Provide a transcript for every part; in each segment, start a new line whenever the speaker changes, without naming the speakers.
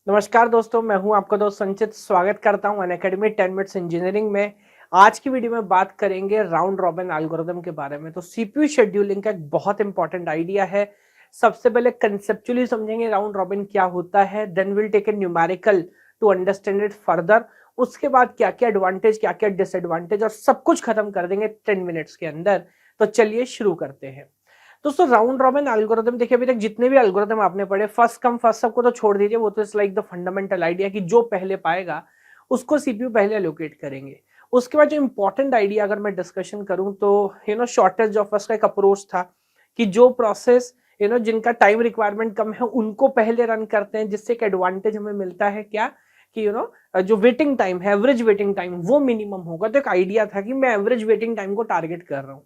नमस्कार दोस्तों, मैं हूं आपका दोस्त संचित। स्वागत करता हूं अनअकैडमी 10 मिनट्स इंजीनियरिंग में। आज की वीडियो में बात करेंगे राउंड रॉबिन एल्गोरिथम के बारे में। तो सीपीयू शेड्यूलिंग का एक बहुत इंपॉर्टेंट आइडिया है। सबसे पहले कंसेप्चुअली समझेंगे राउंड रॉबिन क्या होता है, then will take a numerical to understand it further. उसके बाद क्या क्या एडवांटेज, क्या क्या डिसएडवांटेज और सब कुछ खत्म कर देंगे 10 मिनट्स के अंदर। तो चलिए शुरू करते हैं। दोस्तों, राउंड रॉबिन एल्गोरिथम देखिए, अभी तक जितने भी एल्गोरिथम आपने पढ़े, फर्स्ट कम फर्स्ट सर्व को तो छोड़ दीजिए, वो तो it's like the fundamental idea कि जो पहले पाएगा उसको सीपीयू पहले एलोकेट करेंगे। उसके बाद जो इंपॉर्टेंट आइडिया अगर मैं डिस्कशन करूं तो शॉर्टेज ऑफ फर्स्ट का एक अप्रोच था कि जो प्रोसेस जिनका टाइम रिक्वायरमेंट कम है उनको पहले रन करते हैं, जिससे एक एडवांटेज हमें मिलता है क्या कि जो वेटिंग टाइम है, एवरेज वेटिंग टाइम वो मिनिमम होगा। तो एक आइडिया था कि मैं एवरेज वेटिंग टाइम को टारगेट कर रहा हूँ।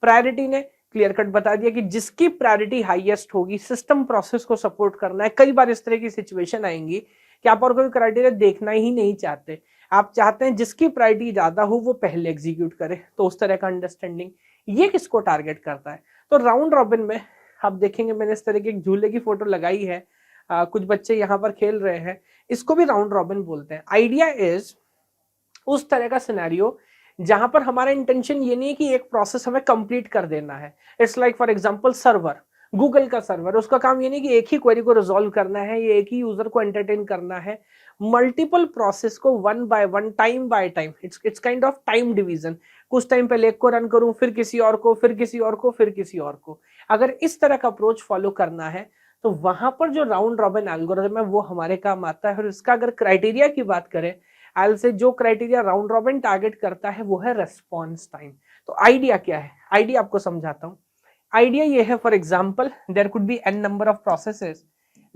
प्रायोरिटी ने क्लियर कट बता दिया कि जिसकी प्रायोरिटी हाईएस्ट होगी, सिस्टम प्रोसेस को सपोर्ट करना है। कई बार इस तरह की सिचुएशन आएंगी कि आप और कोई क्राइटेरिया देखना ही नहीं चाहते, आप चाहते हैं जिसकी प्रायोरिटी ज्यादा हो वो पहले एग्जीक्यूट करे। तो उस तरह का अंडरस्टैंडिंग ये किसको टारगेट करता है। तो राउंड रॉबिन में आप देखेंगे मैंने इस तरह के एक झूले की फोटो लगाई है। कुछ बच्चे यहाँ पर खेल रहे हैं, इसको भी राउंड रॉबिन बोलते हैं। आइडिया इज उस तरह का सिनेरियो जहां पर हमारा इंटेंशन ये नहीं है कि एक प्रोसेस हमें कंप्लीट कर देना है। It's like for example server, Google का सर्वर, उसका काम ये नहीं कि एक ही क्वेरी को रिजॉल्व करना है, ये एक ही यूजर को एंटरटेन करना है। मल्टीपल प्रोसेस को one by one, time by time, it's kind of time division. कुछ टाइम पहले एक को रन करूं, फिर किसी और को, फिर किसी और को, फिर किसी और को। अगर इस तरह का अप्रोच फॉलो करना है तो वहां पर जो राउंड रॉबिन एल्गोरिथम है वो हमारे काम आता है। और इसका अगर क्राइटेरिया की बात करें, आई से जो क्राइटेरिया राउंड रॉबिन टारगेट करता है वो है रेस्पॉन्स टाइम। तो आइडिया क्या है, आइडिया आपको समझाता हूं। आइडिया ये है, for example there could be an number of processes,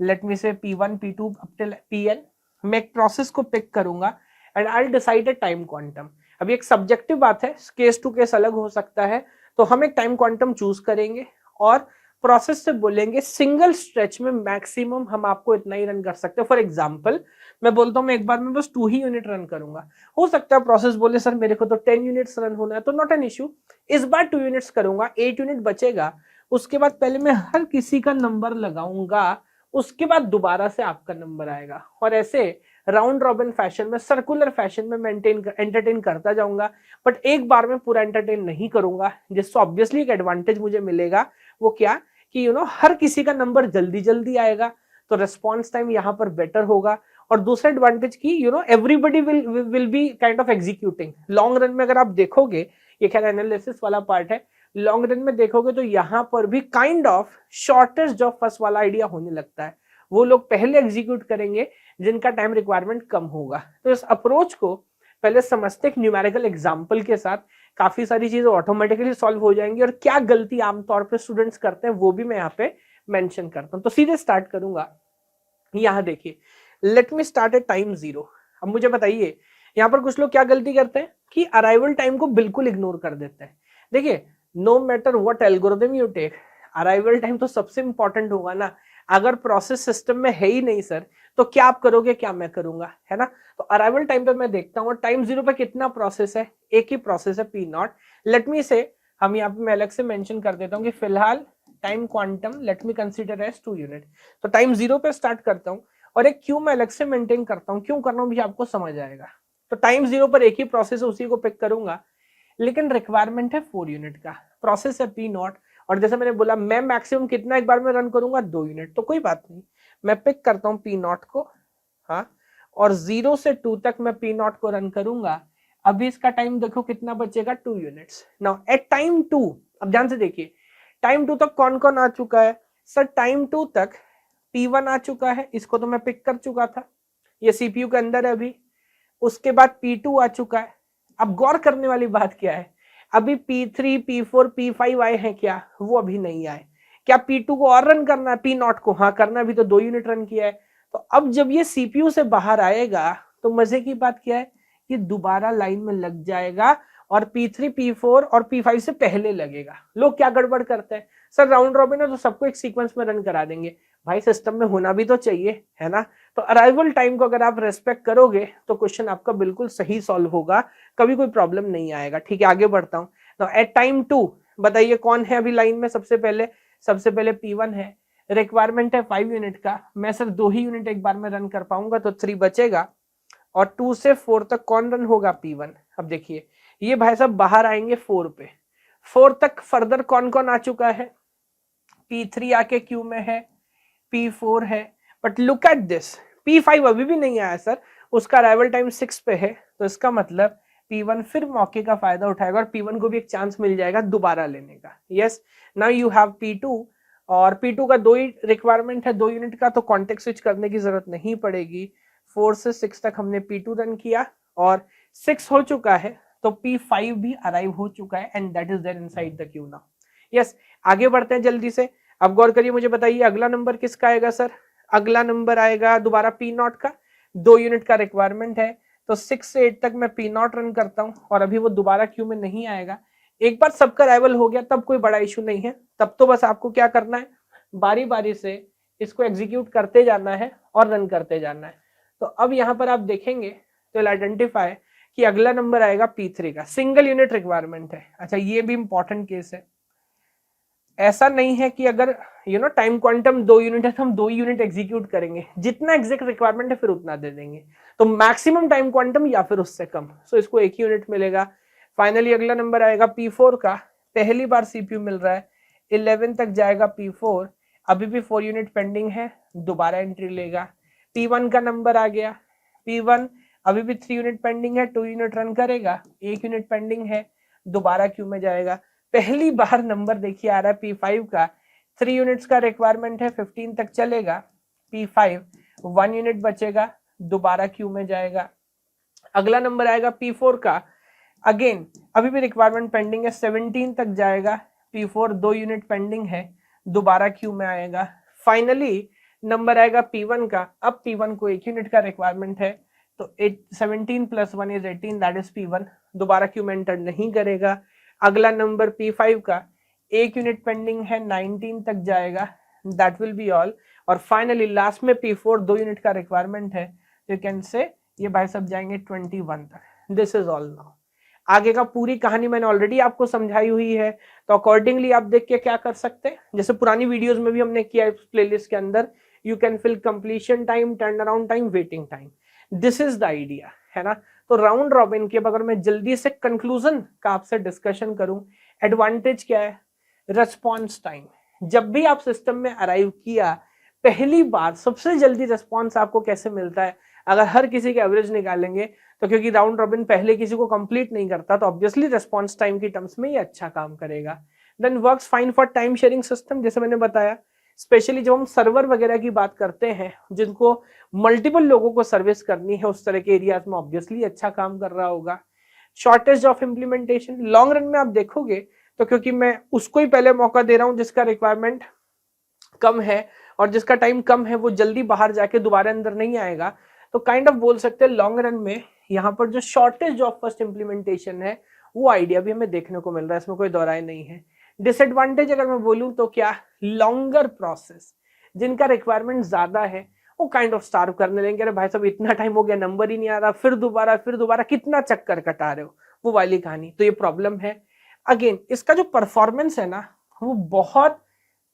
let me say P1 P2 up till Pn। मैं एक प्रोसेस को पिक करूंगा and I will decide A time quantum. अभी एक सब्जेक्टिव बात है, केस टू केस अलग हो सकता है। तो हम एक टाइम क्वांटम चूज करेंगे और प्रोसेस से बोलेंगे सिंगल स्ट्रेच में मैक्सिमम हम आपको इतना ही रन कर सकते हैं। फॉर एग्जांपल मैं बोलता हूं मैं एक बार में बस 2 ही यूनिट रन करूंगा। हो सकता है प्रोसेस बोले सर मेरे को तो 10 यूनिट्स रन होना है, तो नॉट एन इश्यू, इस बार 2 यूनिट्स करूंगा, 8 यूनिट बचेगा। उसके बाद पहले मैं हर किसी का नंबर लगाऊंगा, उसके बाद दोबारा से आपका नंबर आएगा। और ऐसे राउंड रॉबिन फैशन में, सर्कुलर फैशन में मेंटेन एंटरटेन करता जाऊंगा। बट एक बार में पूरा एंटरटेन नहीं करूंगा, जिससे ऑब्वियसली एक एडवांटेज मुझे मिलेगा। वो क्या कि हर किसी का नंबर जल्दी जल्दी आएगा, तो रिस्पॉन्स टाइम यहाँ पर बेटर होगा। और दूसरा एडवांटेज की everybody will be kind of executing. Long run में अगर आप देखोगे, ये खैर एनालिसिस वाला पार्ट है, लॉन्ग रन में देखोगे तो यहाँ पर भी kind of shortest of first वाला आइडिया होने लगता है। वो लोग पहले एग्जीक्यूट करेंगे जिनका टाइम रिक्वायरमेंट कम होगा। तो इस अप्रोच को पहले समझते एक न्यूमेरिकल एग्जाम्पल के साथ, काफी सारी चीजें ऑटोमेटिकली सॉल्व हो जाएंगी। और क्या गलती आमतौर पर स्टूडेंट्स करते हैं वो भी मैं यहाँ पे मेंशन करता हूँ। तो सीधे स्टार्ट करूंगा। यहाँ देखिए, let me start at time 0। अब मुझे बताइए, यहाँ पर कुछ लोग क्या गलती करते हैं कि अराइवल टाइम को बिल्कुल इग्नोर कर देते हैं। देखिए, no matter what algorithm you take, arrival time तो सबसे इंपॉर्टेंट होगा ना। अगर प्रोसेस सिस्टम में है ही नहीं सर, तो क्या आप करोगे, क्या मैं करूंगा, है ना। तो अराइवल टाइम पे मैं देखता हूँ टाइम 0 पे कितना प्रोसेस है, एक ही प्रोसेस है P0। लेट मी से, हम यहाँ पे मैं अलग से मेंशन कर देता हूँ कि फिलहाल time quantum let me consider as 2 unit. तो टाइम 0 पे स्टार्ट करता हूँ और एक क्यू मैं अलग से मेंटेन करता हूँ। क्यों कर रहा हूँ भी आपको समझ आएगा। तो टाइम 0 पर एक ही प्रोसेस है, उसी को पिक करूंगा, लेकिन रिक्वायरमेंट है 4 यूनिट का। प्रोसेस है P0 और जैसे मैंने बोला मैं मैक्सिमम कितना एक बार में रन करूंगा, 2 यूनिट। तो कोई बात नहीं, मैं पिक करता हूँ P0 को, हाँ, और 0 से 2 तक मैं P0 को रन करूंगा। अभी इसका टाइम देखो कितना बचेगा, 2 यूनिट्स। नाउ एट टाइम 2, अब ध्यान से देखिए, टाइम 2 तक कौन कौन आ चुका है सर। टाइम 2 तक P1 आ चुका है, इसको तो मैं पिक कर चुका था, ये सीपीयू के अंदर है अभी। उसके बाद P2 आ चुका है। अब गौर करने वाली बात क्या है, अभी P3 P4 P5 आए हैं क्या, वो अभी नहीं आए। क्या P2 को और रन करना है, P0 को, हाँ करना है, अभी तो 2 यूनिट रन किया है। तो अब जब ये सीपीयू से बाहर आएगा तो मजे की बात क्या है, ये दोबारा लाइन में लग जाएगा और P3 P4 और P5 से पहले लगेगा। लोग क्या गड़बड़ करते हैं, सर राउंड रॉबिन है तो सबको एक सीक्वेंस में रन करा देंगे। भाई सिस्टम में होना भी तो चाहिए, है ना। तो अराइवल टाइम को अगर आप रेस्पेक्ट करोगे तो क्वेश्चन आपका बिल्कुल सही सॉल्व होगा, कभी कोई प्रॉब्लम नहीं आएगा। ठीक है, आगे बढ़ता हूँ। एट टाइम 2 बताइए कौन है अभी लाइन में सबसे पहले। सबसे पहले P1 है, रिक्वायरमेंट है 5 यूनिट का, मैं सिर्फ 2 ही यूनिट एक बार में रन कर पाऊंगा, तो 3 बचेगा और 2 से 4 तक कौन रन होगा, P1। अब देखिए ये भाई साहब बाहर आएंगे 4 पे, 4 तक फर्दर कौन कौन आ चुका है, P3 आके क्यू में है, P4 है, but look at this, P5 अभी भी नहीं आया सर, उसका अराइवल टाइम 6 पे है, तो इसका मतलब P1 फिर मौके का फायदा उठाएगा और P1 को भी एक चांस मिल जाएगा दोबारा लेने का। Yes, now you have P2, और P2 का 2 ही रिक्वायरमेंट है 2 यूनिट का, तो कॉन्टेक्स्ट स्विच करने की जरूरत नहीं पड़ेगी। 4 से 6 तक हमने P2 रन किया और 6 हो चुका है, तो P5 भी अराइव हो चुका है and that is there inside the queue now. Yes, आगे बढ़ते हैं जल्दी से। अब गौर करिए, मुझे बताइए अगला नंबर किसका आएगा सर, अगला नंबर आएगा दोबारा P0 का, 2 यूनिट का रिक्वायरमेंट है, तो 6 से 8 तक मैं P0 रन करता हूं और अभी वो दोबारा क्यू में नहीं आएगा। एक बार सबका अराइवल हो गया तब कोई बड़ा इशू नहीं है, तब तो बस आपको क्या करना है, बारी बारी से इसको एग्जीक्यूट करते जाना है और रन करते जाना है। तो अब यहां पर आप देखेंगे तो आइडेंटिफाई कि अगला नंबर आएगा P3 का, सिंगल यूनिट रिक्वायरमेंट है। अच्छा, ये भी इंपॉर्टेंट केस है, ऐसा नहीं है कि अगर टाइम क्वांटम 2 यूनिट है तो हम 2 यूनिट एग्जीक्यूट करेंगे, जितना एग्जैक्ट रिक्वायरमेंट है फिर उतना दे देंगे, तो मैक्सिमम टाइम क्वांटम या फिर उससे कम, सो इसको 1 यूनिट मिलेगा। फाइनली अगला नंबर आएगा P4 का, पहली बार सीपीयू मिल रहा है, 11 तक जाएगा P4, अभी भी 4 यूनिट पेंडिंग है, दोबारा एंट्री लेगा। P1 का नंबर आ गया, P1 अभी भी 3 यूनिट पेंडिंग है, 2 यूनिट रन करेगा, 1 यूनिट पेंडिंग है, दोबारा क्यू में जाएगा। पहली बार नंबर देखिए आ रहा है P5 का, 3 यूनिट्स का रिक्वायरमेंट है, 15 तक चलेगा, P5 1 यूनिट बचेगा, दोबारा क्यू में जाएगा। अगला नंबर आएगा P4 का, अगेन अभी भी रिक्वायरमेंट पेंडिंग है, 17 तक जाएगा, P4 2 यूनिट पेंडिंग है, दोबारा क्यू में आएगा। फाइनली नंबर आएगा P1 का, अब P1 को 1 यूनिट का रिक्वायरमेंट है, तो 17 + 1 = 18, दैट इज P1, दोबारा क्यू में एंटर नहीं करेगा। अगला नंबर P5 का, 1 यूनिट पेंडिंग है, 19 तक जाएगा, दैट विल बी ऑल। और फाइनली लास्ट में P4 2 यूनिट का रिक्वायरमेंट है, यू कैन से ये भाई सब जाएंगे 21 तक। This is all now. आगे का पूरी कहानी मैंने ऑलरेडी आपको समझाई हुई है, तो अकॉर्डिंगली आप देख के क्या कर सकते हैं, जैसे पुरानी वीडियोस में भी हमने किया है प्लेलिस्ट के अंदर, you can fill completion time, turn around time, waiting time, this is the idea, है ना। तो राउंड रॉबिन के अगर मैं जल्दी से कंक्लूजन का आपसे डिस्कशन करूं, एडवांटेज क्या है, रिस्पॉन्स टाइम। जब भी आप सिस्टम में अराइव किया, पहली बार सबसे जल्दी रिस्पॉन्स आपको कैसे मिलता है, अगर हर किसी के एवरेज निकालेंगे तो क्योंकि राउंड रॉबिन पहले किसी को कंप्लीट नहीं करता, तो ऑब्वियसली रिस्पॉन्स टाइम की टर्म्स में ये अच्छा काम करेगा। Then works fine for time sharing system, जैसे मैंने बताया, स्पेशली जब हम सर्वर वगैरह की बात करते हैं जिनको मल्टीपल लोगों को सर्विस करनी है, उस तरह के एरियाज में ऑब्वियसली अच्छा काम कर रहा होगा। Shortage of implementation, long run में आप देखोगे तो क्योंकि मैं उसको ही पहले मौका दे रहा हूं जिसका रिक्वायरमेंट कम है और जिसका टाइम कम है, वो जल्दी बाहर जाके दोबारा अंदर नहीं आएगा, तो काइंड ऑफ बोल सकते हैं लॉन्ग रन में यहाँ पर जो शॉर्टेज ऑफ फर्स्ट इम्प्लीमेंटेशन है वो आइडिया भी हमें देखने को मिल रहा है, इसमें कोई दौराई नहीं है। डिसएडवांटेज अगर मैं बोलूं तो क्या, लॉन्गर प्रोसेस, जिनका रिक्वायरमेंट ज्यादा है वो काइंड ऑफ स्टार्व करने लेंगे, अरे भाई साहब इतना टाइम हो गया, नंबर ही नहीं आ रहा, फिर दोबारा कितना चक्कर कटा रहे हो, वो वाली कहानी, तो ये प्रॉब्लम है। अगेन इसका जो परफॉर्मेंस है ना, वो बहुत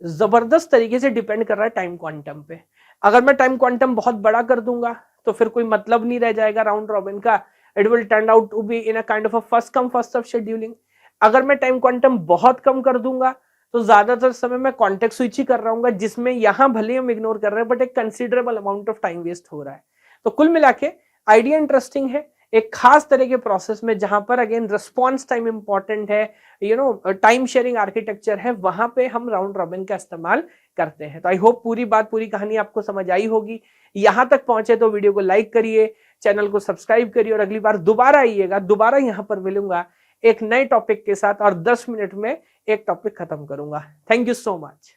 जबरदस्त तरीके से डिपेंड कर रहा है टाइम क्वांटम पे। अगर मैं टाइम क्वांटम बहुत बड़ा कर दूंगा तो फिर कोई मतलब नहीं रह जाएगा राउंड रॉबिन का, it will turn out to be in a kind of a first come first serve scheduling. अगर मैं टाइम क्वांटम बहुत कम कर दूंगा तो ज्यादातर समय मैं कॉन्टेक्स्ट स्विच ही कर रहा हूँ, जिसमें यहां भले हम इग्नोर कर रहे हैं बट एक considerable amount of time waste हो रहा है। तो कुल मिला के आइडिया इंटरेस्टिंग है, एक खास तरह के प्रोसेस में जहां पर अगेन रिस्पॉन्स टाइम इंपॉर्टेंट है, टाइम शेयरिंग आर्किटेक्चर है, वहां पे हम राउंड रॉबिन का इस्तेमाल करते हैं। तो आई होप पूरी कहानी आपको समझ आई होगी। यहां तक पहुंचे तो वीडियो को लाइक करिए, चैनल को सब्सक्राइब करिए और अगली बार दोबारा आइएगा, दोबारा यहां पर मिलूंगा एक नए टॉपिक के साथ और 10 मिनट में एक टॉपिक खत्म करूंगा। Thank you so much.